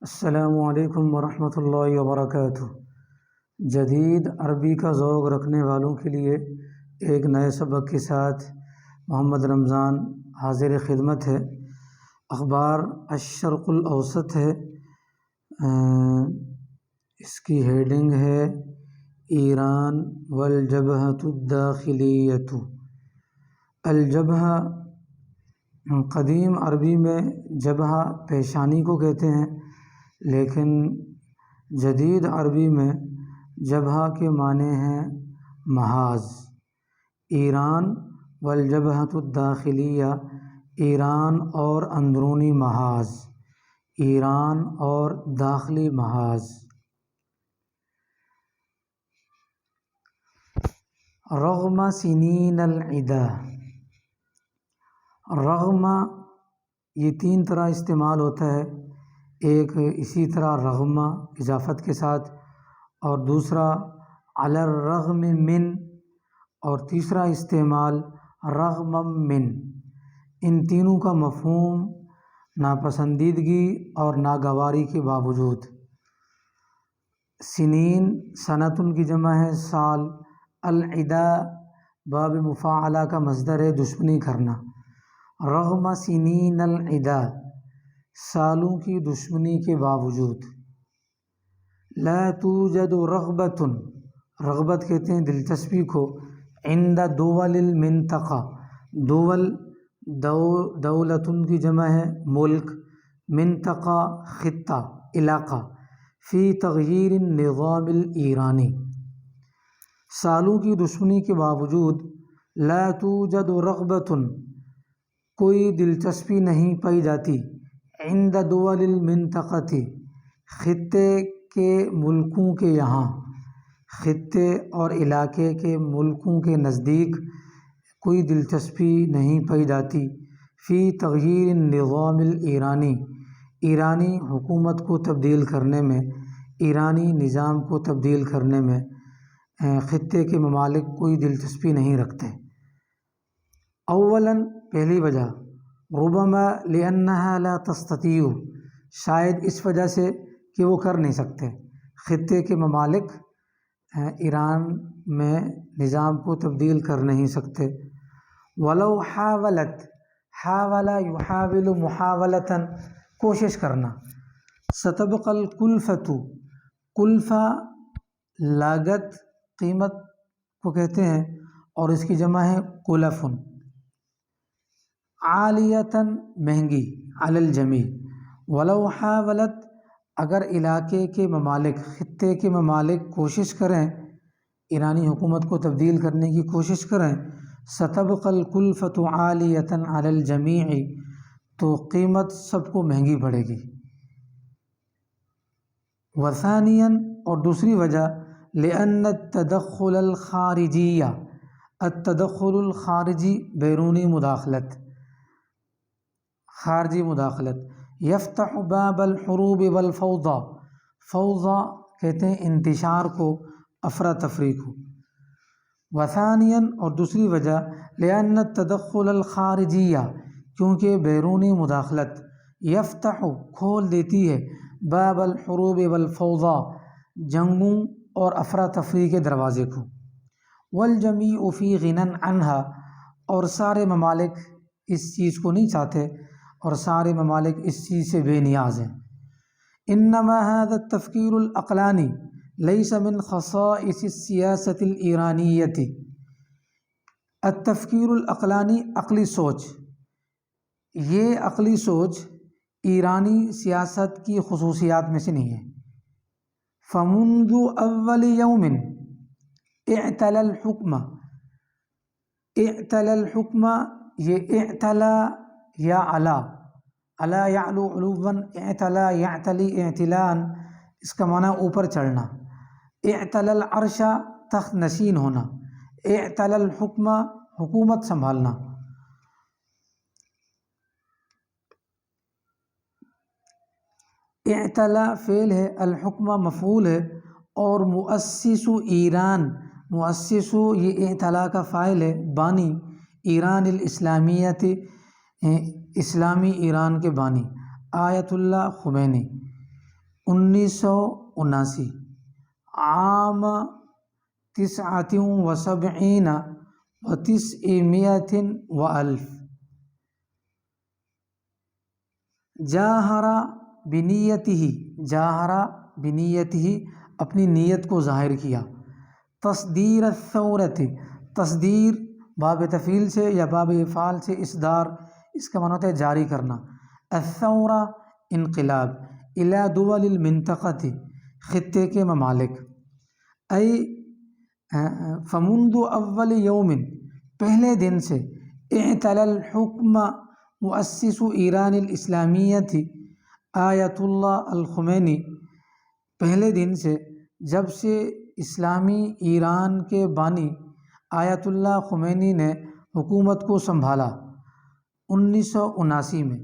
السلام علیکم ورحمۃ اللہ وبرکاتہ۔ جدید عربی کا ذوق رکھنے والوں کے لیے ایک نئے سبق کے ساتھ محمد رمضان حاضر خدمت ہے۔ اخبار الشرق الاوسط ہے، اس کی ہیڈنگ ہے ایران والجبہۃ الداخلیۃ۔ الجبہہ قدیم عربی میں جبہہ پیشانی کو کہتے ہیں، لیکن جدید عربی میں جبہہ کے معنی ہیں محاذ۔ ایران والجبہۃ الداخلیہ، ایران اور اندرونی محاذ، ایران اور داخلی محاذ۔ رغم سنین العدا، رغم یہ 3 طرح استعمال ہوتا ہے، ایک اسی طرح رغم اضافت کے ساتھ، اور دوسرا علی الرغم من، اور تیسرا استعمال رغم من۔ ان تینوں کا مفہوم ناپسندیدگی اور ناگواری کے باوجود۔ سنین سنتن کی جمع ہے سال، العدا باب مفاعلہ کا مصدر ہے دشمنی کرنا۔ رغم سنین العدا، سالوں کی دشمنی کے باوجود۔ لا توجد رغبت، رغبت کہتے ہیں دلچسپی کو، عند دول المنطقہ، دول دولتن کی جمع ہے ملک، منطقہ خطہ علاقہ، فی تغییر النظام الایرانی، سالوں کی دشمنی کے باوجود لا توجد رغبت، کوئی دلچسپی نہیں پائی جاتی، عند دول المنطقہ، خطے کے ملکوں کے یہاں، خطے اور علاقے کے ملکوں کے نزدیک کوئی دلچسپی نہیں پائی جاتی، فی تغییر النظام الایرانی، ایرانی حکومت کو تبدیل کرنے میں، ایرانی نظام کو تبدیل کرنے میں خطے کے ممالک کوئی دلچسپی نہیں رکھتے۔ اولاً پہلی وجہ، ربما لأنها لا تستطيع، شاید اس وجہ سے کہ وہ کر نہیں سکتے، خطے کے ممالک ایران میں نظام کو تبدیل کر نہیں سکتے۔ ولو حاولت، حاول یحاول محاولۃ، کوشش کرنا۔ ستبقى الکلفۃ، کلفہ لاگت قیمت کو کہتے ہیں، اور اس کی جمع ہے کلف۔ عالیۃ، مہنگی، علی الجمیع۔ ولو حاولت، اگر علاقے کے ممالک، خطے کے ممالک کوشش کریں، ایرانی حکومت کو تبدیل کرنے کی کوشش کریں، ستبقى الکلفۃ عالیۃ علی الجمیع، تو قیمت سب کو مہنگی پڑے گی۔ وثانیاً، اور دوسری وجہ، لأن التدخل الخارجی، التدخل الخارجی بیرونی مداخلت، خارجی مداخلت، یفتح باب الحروب والفوضى، فوضى کہتے ہیں انتشار کو، افراتفری کو۔ وثانیاً، اور دوسری وجہ، لأن التدخل الخارجی، کیونکہ بیرونی مداخلت، یفتح کھول دیتی ہے، باب الحروب والفوضى جنگوں اور افراتفری کے دروازے کو، والجمیع فی غنی عنہا، اور سارے ممالک اس چیز کو نہیں چاہتے، اور سارے ممالک اس چیز سے بے نیاز ہیں۔ انما هذا التفکیر العقلانی لیس من خصائص السیاست الایرانیۃ، التفکیر العقلانی، عقلی سوچ، یہ عقلی سوچ ایرانی سیاست کی خصوصیات میں سے نہیں ہے۔ فمنذ اول یوم اعتلى الحکم، اعتلى الحکم، یہ اعتلا یا علا، علا یعلو علوا، اعتلا یعتلی اعتلاء، اس کا معنی اوپر چڑھنا۔ اعتلى العرش، تخت نشین ہونا۔ اعتلى الحکم، حکومت سنبھالنا۔ اعتلا فعل ہے، الحکم مفعول ہے، اور مؤسس ایران، مؤسس یہ اعتلا کا فاعل ہے، بانی، ایران الاسلامیت، اسلامی ایران کے بانی، آیت اللہ خمینی۔ 1979 عام 79 و900 و1000 جاہرا بنیتہ اپنی نیت کو ظاہر کیا، تصدیر الثورت تصدیر باب تفعیل سے یا باب افعال سے اصدار، اس کا معنی ہوتا ہے جاری کرنا، الثورہ انقلاب، الی دول المنطقۃ خطے کے ممالک، ای فمنذ اول یوم پہلے دن سے، اعتلی الحکم مؤسس ایران الاسلامیہ آیت اللہ الخمینی پہلے دن سے جب سے اسلامی ایران کے بانی آیت اللہ خمینی نے حکومت کو سنبھالا 1979 میں،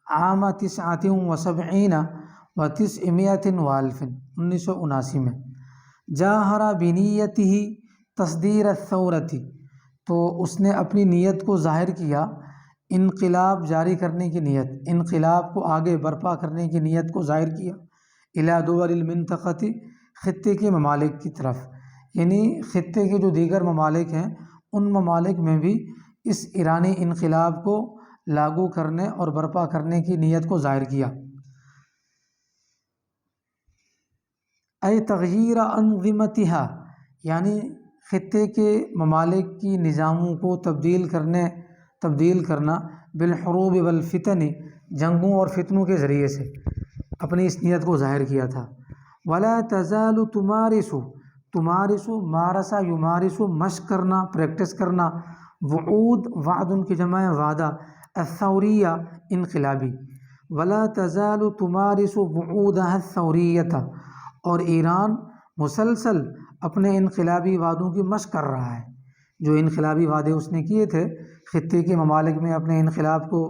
عام 79 و900 و1000 1979 میں، جاہرا بنیتہ تصدیر الثورت تو اس نے اپنی نیت کو ظاہر کیا، انقلاب جاری کرنے کی نیت، انقلاب کو آگے برپا کرنے کی نیت کو ظاہر کیا، الی دول المنطقۃ خطے کے ممالک کی طرف، یعنی خطے کے جو دیگر ممالک ہیں ان ممالک میں بھی اس ایرانی انقلاب کو لاگو کرنے اور برپا کرنے کی نیت کو ظاہر کیا، اے تغییر انظمتہا یعنی خطے کے ممالک کی نظاموں کو تبدیل کرنا، بالحروب والفتن جنگوں اور فتنوں کے ذریعے سے اپنی اس نیت کو ظاہر کیا تھا، ولا تزال تمارس مارسا یمارس مشق کرنا، پریکٹس کرنا، وعود وعد ان کی جمع ہے وعدہ، الثوریہ انقلابی، ولا تزال تمارس وعودها الثوریۃ اور ایران مسلسل اپنے انقلابی وعدوں کی مشق کر رہا ہے، جو انقلابی وعدے اس نے کیے تھے خطے کے ممالک میں اپنے انقلاب کو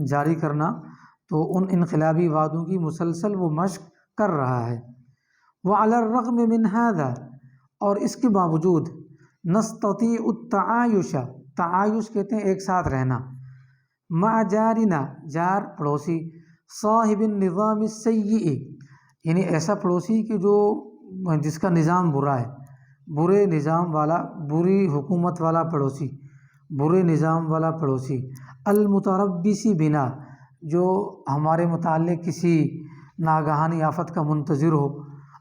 جاری کرنا، تو ان انقلابی وعدوں کی مسلسل وہ مشق کر رہا ہے، وعلی الرغم من هذا اور اس کے باوجود، نستطيع التعايش تعايش کہتے ہیں ایک ساتھ رہنا، مع جارنا جار پڑوسی، صاحب النظام السيء یعنی ایسا پڑوسی کہ جس کا نظام برا ہے، برے نظام والا، بری حکومت والا پڑوسی، برے نظام والا پڑوسی، المتربص بنا جو ہمارے متعلق کسی ناگہانی آفت کا منتظر ہو،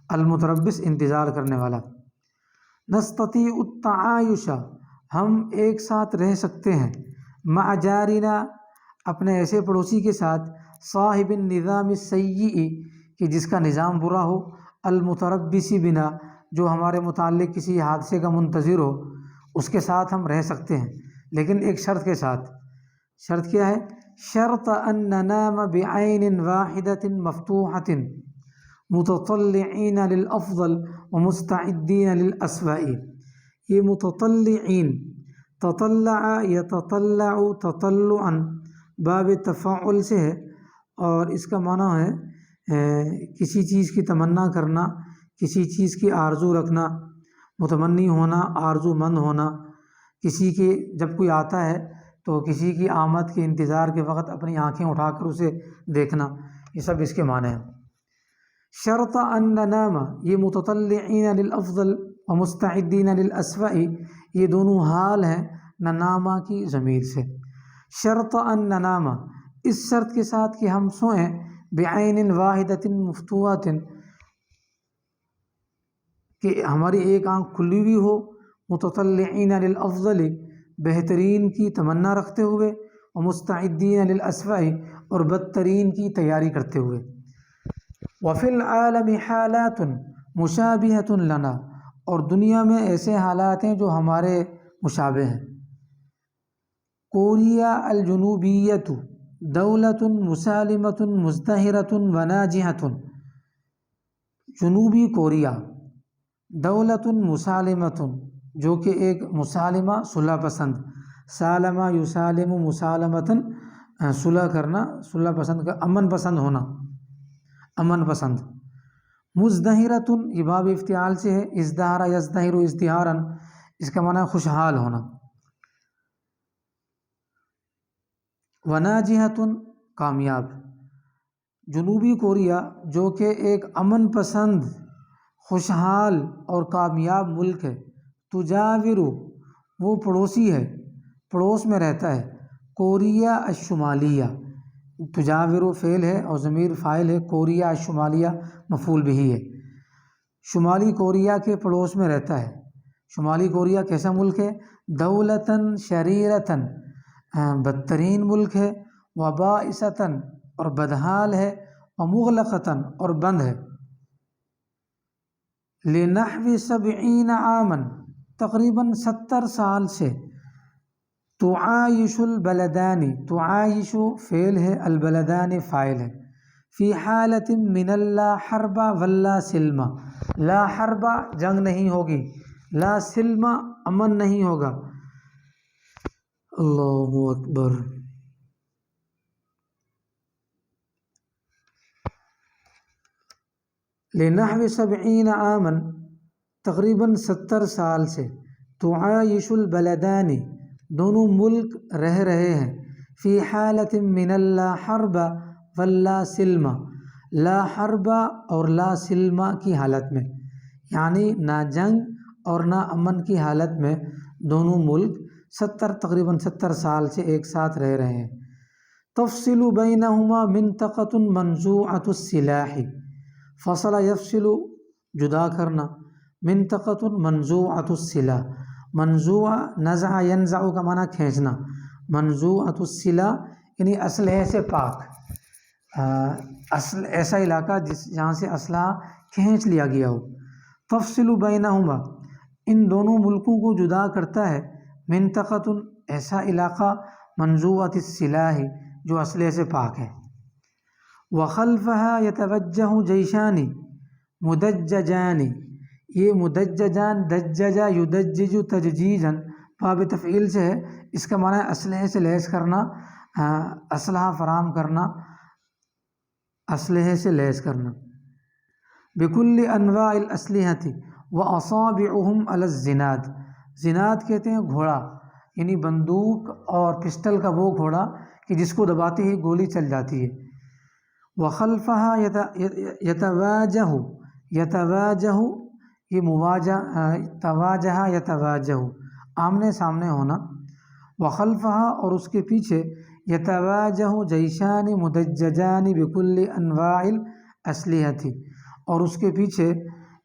المتربص انتظار کرنے والا، نستطيع التعايش ہم ایک ساتھ رہ سکتے ہیں، مع جارنا اپنے ایسے پڑوسی کے ساتھ، صاحب النظام السيء کہ جس کا نظام برا ہو، المتربص بنا جو ہمارے متعلق کسی حادثے کا منتظر ہو، اس کے ساتھ ہم رہ سکتے ہیں، لیکن ایک شرط کے ساتھ، شرط کیا ہے؟ شرط ان ننام بعین واحدۃ مفتوحۃ متطلعین للافضل ومستعدین للاسوأ، یہ متطلعین، تطلع یتطلع تطلعا باب تفاعل سے ہے، اور اس کا معنی ہے کسی چیز کی تمنا کرنا، کسی چیز کی آرزو رکھنا، متمنی ہونا، آرزو مند ہونا، کسی کے جب کوئی آتا ہے تو کسی کی آمد کے انتظار کے وقت اپنی آنکھیں اٹھا کر اسے دیکھنا، یہ سب اس کے معنی ہیں۔ شرط ان ننام یہ متطلعین للافضل ومستعدین للاسوأ یہ دونوں حال ہیں ننامہ کی ضمیر سے، شرط ان ننام اس شرط کے ساتھ کہ ہم سوئیں، بعین واحدۃ مفتوحۃ کہ ہماری ایک آنکھ کھلی ہوئی ہو، متطلعین للافضل بہترین کی تمنا رکھتے ہوئے، ومستعدین للاسوأ اور بدترین کی تیاری کرتے ہوئے، وفی العالم حالات مشابہۃ لنا اور دنیا میں ایسے حالات ہیں جو ہمارے مشابہ ہیں، کوریا الجنوبیۃ دولۃ مسالمۃ مزدہرۃ وناجحۃ، جنوبی کوریا دولۃ مسالمۃ جو کہ ایک مسالمہ صلح پسند، سالمہ یسالم مسالمۃ صلح کرنا، صلح پسند کا امن پسند ہونا، امن پسند، مزدہرۃ یہ باب افتعال سے ہے، ازدہر یزدہر ازدہارا اس کا معنی ہے خوشحال ہونا، وناجحۃ کامیاب، جنوبی کوریا جو کہ ایک امن پسند، خوشحال اور کامیاب ملک ہے، تجاورو وہ پڑوسی ہے، پڑوس میں رہتا ہے، کوریا الشمالیہ، تجاورو فعل ہے اور ضمیر فاعل ہے، کوریا الشمالیہ مفعول بہ ہے، شمالی کوریا کے پڑوس میں رہتا ہے۔ شمالی کوریا کیسا ملک ہے؟ دولتاً شریرتاً، بدترین ملک ہے، وبائسۃً اور بدحال ہے، ومغلقتاً اور بند ہے۔ لنحو 70 عاماً، تقریباً 70 سال سے، تعایش البلدان، تعایش فعل ہے، البلدان فاعل ہے، فی حالت من لا حرب ولا سلم، لا حرب جنگ نہیں ہوگی، لا سلم امن نہیں ہوگا۔ اللہ اکبر۔ لنحو 70 عاماً، تقریباً 70 سال سے، تعایش البلدان دونوں ملک رہ رہے ہیں، فی حالت من لا حرب ولا سلم، لا حرب اور لا سلم کی حالت میں، یعنی نہ جنگ اور نہ امن کی حالت میں دونوں ملک تقریباً 70 سال سے ایک ساتھ رہ رہے ہیں۔ تفصل بینہما منطقۃ منزوعۃ السلاح، فصل یفصل جدا کرنا، منطقۃ منزوعۃ السلاح، منزوع نزع ینزع کا معنی کھینچنا، منزوعۃ السلاح یعنی اسلحے سے پاک، ایسا علاقہ جہاں سے اسلحہ کھینچ لیا گیا ہو۔ تفصل بینہما ان دونوں ملکوں کو جدا کرتا ہے، منطقۃ ایسا علاقہ، منزوعۃ السلاح جو اسلحے سے پاک ہے۔ وخلفها یتوجہ جیشان مدججان، یہ مدججان دجج یدجج تججیجا باب تفعیل سے ہے، اس کا معنی ہے اسلحے سے لیس کرنا، اسلحہ فراہم کرنا، اسلحے سے لیس کرنا۔ بکل انواع الاسلحۃ واصابعهم علی الزناد، زناد کہتے ہیں گھوڑا، یعنی بندوق اور پسٹل کا وہ گھوڑا کہ جس کو دباتے ہی گولی چل جاتی ہے۔ وخلفها یتواجہ، یتواجہ یہ مواجہ، تواجہ یتواجہ آمنے سامنے ہونا، وخلفها اور اس کے پیچھے، یتواجہ جیشان مدججان بکل انواع الاسلحۃ اور اس کے پیچھے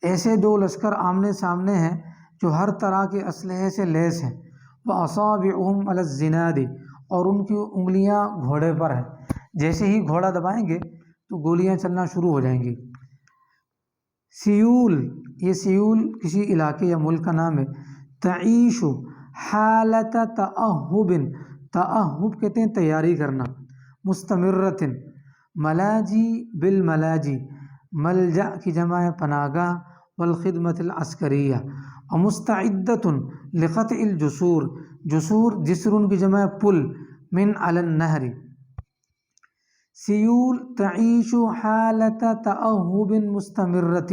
ایسے دو لشکر آمنے سامنے ہیں جو ہر طرح کے اسلحے سے لیس ہیں، واصابعهم علی الزناد اور ان کی انگلیاں گھوڑے پر ہیں، جیسے ہی گھوڑا دبائیں گے تو گولیاں چلنا شروع ہو جائیں گی۔ سیول، یہ سیول کسی علاقے یا ملک کا نام ہے۔ تعیش حالت تأہب، تأہب کہتے ہیں تیاری کرنا، مستمرۃ، ملاجی بالملاجی، ملجأ کی جمع ہے پناہ گاہ، والخدمت العسکریہ، ومستعدۃ لقطع الجسور، جسور جسر کی جمع ہے پل، من علی النہر۔ سیول تعیش حالت تأہب مستمرۃ،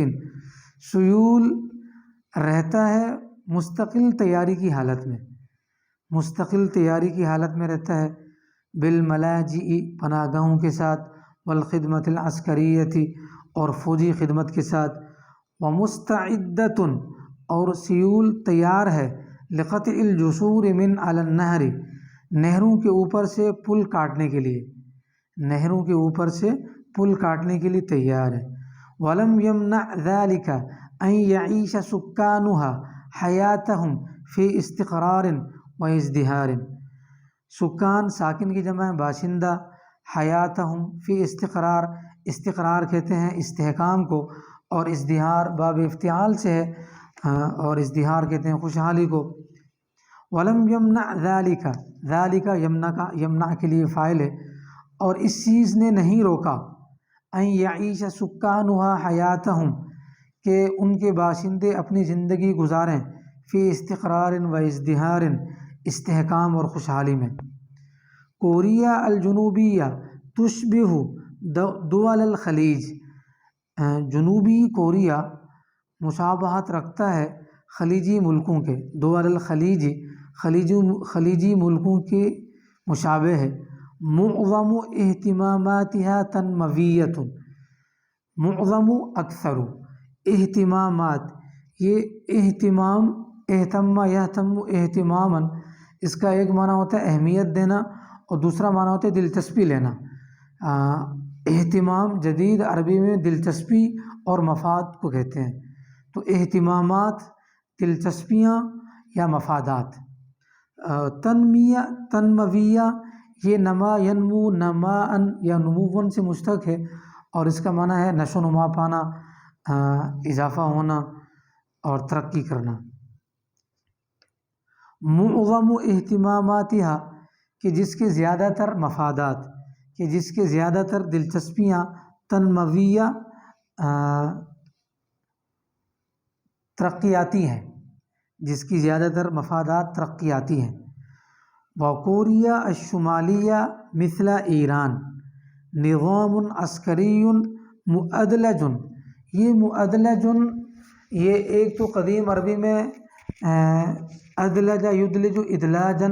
سیول رہتا ہے مستقل تیاری کی حالت میں، مستقل تیاری کی حالت میں رہتا ہے، بالملاجئ پناہ گاہوں کے ساتھ، والخدمت العسکریۃ اور فوجی خدمت کے ساتھ، ومستعدۃ اور سیول تیار ہے، لقطع الجسور من علی النہر نہروں کے اوپر سے پل کاٹنے کے لیے، نہروں کے اوپر سے پل کاٹنے کے لیے تیار ہے۔ ولم یمنع ذلک ان یعیش سکانها حیاتهم فی استقرار و ازدہار، سکان ساکن کی جمع ہے باشندہ، حیاتهم فی استقرار، استقرار کہتے ہیں استحکام کو، اور ازدہار باب افتعال سے ہے اور ازدہار کہتے ہیں خوشحالی کو۔ ولم یمنع ذلک، ذلک یمنع کے لیے فاعل ہے، اور اس چیز نے نہیں روکا، ان یعیش سکانها حیاتهم کہ ان کے باشندے اپنی زندگی گزاریں، فی استقرار و ازدہار استحکام اور خوشحالی میں۔ کوریا الجنوبیہ تشبہ دول الخلیج، جنوبی کوریا مشابہت رکھتا ہے خلیجی ملکوں کے، دول الخلیج خلیجی ملکوں کے مشابہ ہے، معظم اہتماماتها تنمویۃ، معظم اکثر، اہتمامات یہ اہتمام، اہتم یہتم اہتماما، اس کا ایک معنی ہوتا ہے اہمیت دینا اور دوسرا معنی ہوتا ہے دلچسپی لینا۔ اہتمام جدید عربی میں دلچسپی اور مفاد کو کہتے ہیں، تو اہتمامات دلچسپیاں یا مفادات۔ تنمویہ یہ نما ینمو، نماً یا نمون سے مشتق ہے اور اس کا معنی ہے نشو و نما پانا، اضافہ ہونا اور ترقی کرنا۔ معظم اہتماماتها کہ جس کے زیادہ تر مفادات، کہ جس کے زیادہ تر دلچسپیاں، تنمویہ ترقیاتی ہیں، جس کی زیادہ تر مفادات ترقیاتی ہیں۔ وکوریا الشمالیہ مثل ایران نظام عسکری معدلج، یہ معدلج یہ ایک تو قدیم عربی میں ادلج یدلج ادلاجا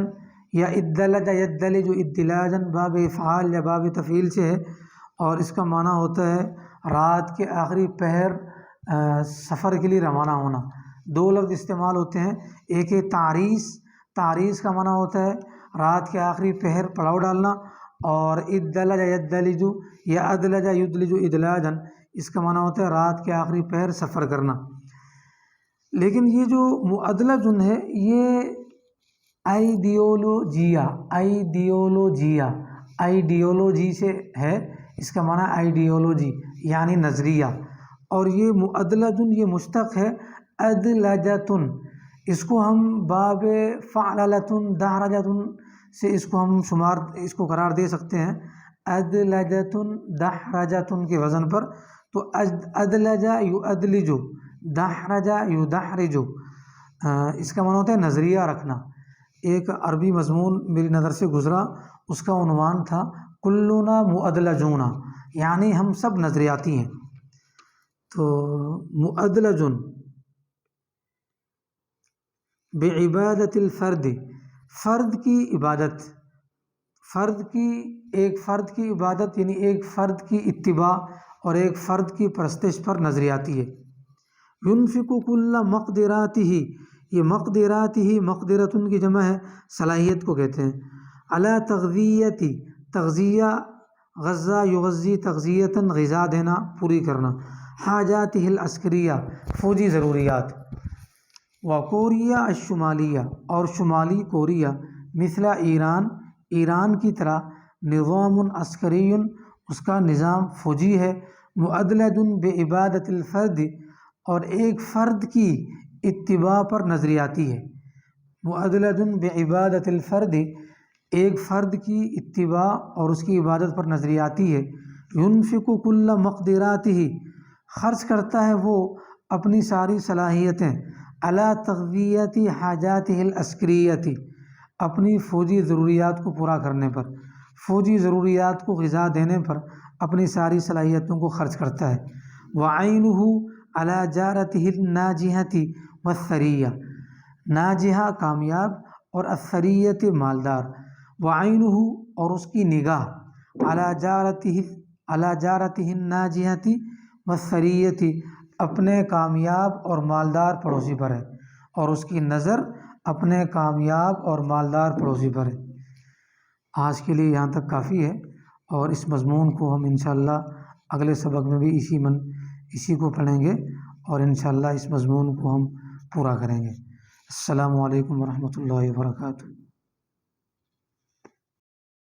یا ادلج یدلج ادلاجا باب افعال یا باب تفعیل سے ہے، اور اس کا معنی ہوتا ہے رات کے آخری پہر سفر کے لیے روانہ ہونا۔ دو لفظ استعمال ہوتے ہیں، ایک ہے تعریس، تعریس کا معنی ہوتا ہے رات کے آخری پہر پڑاؤ ڈالنا، اور ادلج یدلج یا ادلج یدلج ادلاجا اس کا معنی ہوتا ہے رات کے آخری پہر سفر کرنا۔ لیکن یہ جو معدلج ہے یہ آئیڈیولوجی سے ہے، اس کا معنی آئیڈیولوجی یعنی نظریہ، اور یہ معدلج یہ مشتق ہے ادلجتن، اس کو ہم باب فعللتن دحرجتن سے اس کو قرار دے سکتے ہیں، ادلجتن دحرجتن کے وزن پر، تو ادلج یؤدلج، دحرج یدحرج، اس کا معنی ہوتا ہے نظریہ رکھنا۔ ایک عربی مضمون میری نظر سے گزرا، اس کا عنوان تھا کلنا معدلجون، یعنی ہم سب نظریاتی ہیں۔ تو معدلج بعبادت الفرد، فرد کی عبادت، ایک فرد کی عبادت یعنی ایک فرد کی اتباع اور ایک فرد کی پرستش پر نظریاتی ہے۔ ينفق كل مقدراته، یہ مقدراته مقدرتن کی جمع ہے، صلاحیت کو کہتے ہیں۔ علی تغذیتی، تغذیہ، غزہ یغذی تغذیتاً غذا دینا، پوری کرنا۔ حاجاته العسکریہ، فوجی ضروریات۔ وکوریا الشمالیہ، اور شمالی کوریا مثل ایران، ایران کی طرح، نظام عسکری اس کا نظام فوجی ہے، معدلج بعبادت الفرد اور ایک فرد کی اتباع پر نظریاتی ہے۔ معدلج بعبادت الفرد ایک فرد کی اتباع اور اس کی عبادت پر نظریاتی ہے۔ ينفق كل مقدراته، خرچ کرتا ہے وہ اپنی ساری صلاحیتیں، علی تغذیت حاجاته العسکریۃ، اپنی فوجی ضروریات کو پورا کرنے پر، فوجی ضروریات کو غذا دینے پر اپنی ساری صلاحیتوں کو خرچ کرتا ہے۔ وعینہ علی جارته الناجحۃ والثریہ، ناجحہ کامیاب اور الثریۃ مالدار۔ وعینہ اور اس کی نگاہ، علی جارته الناجحۃ والثریۃ اپنے کامیاب اور مالدار پڑوسی پر ہے، اور اس کی نظر اپنے کامیاب اور مالدار پڑوسی پر ہے۔ آج کے لیے یہاں تک کافی ہے، اور اس مضمون کو ہم انشاءاللہ اگلے سبق میں بھی اسی کو پڑھیں گے، اور انشاءاللہ اس مضمون کو ہم پورا کریں گے۔ السلام علیکم ورحمۃ اللہ وبرکاتہ۔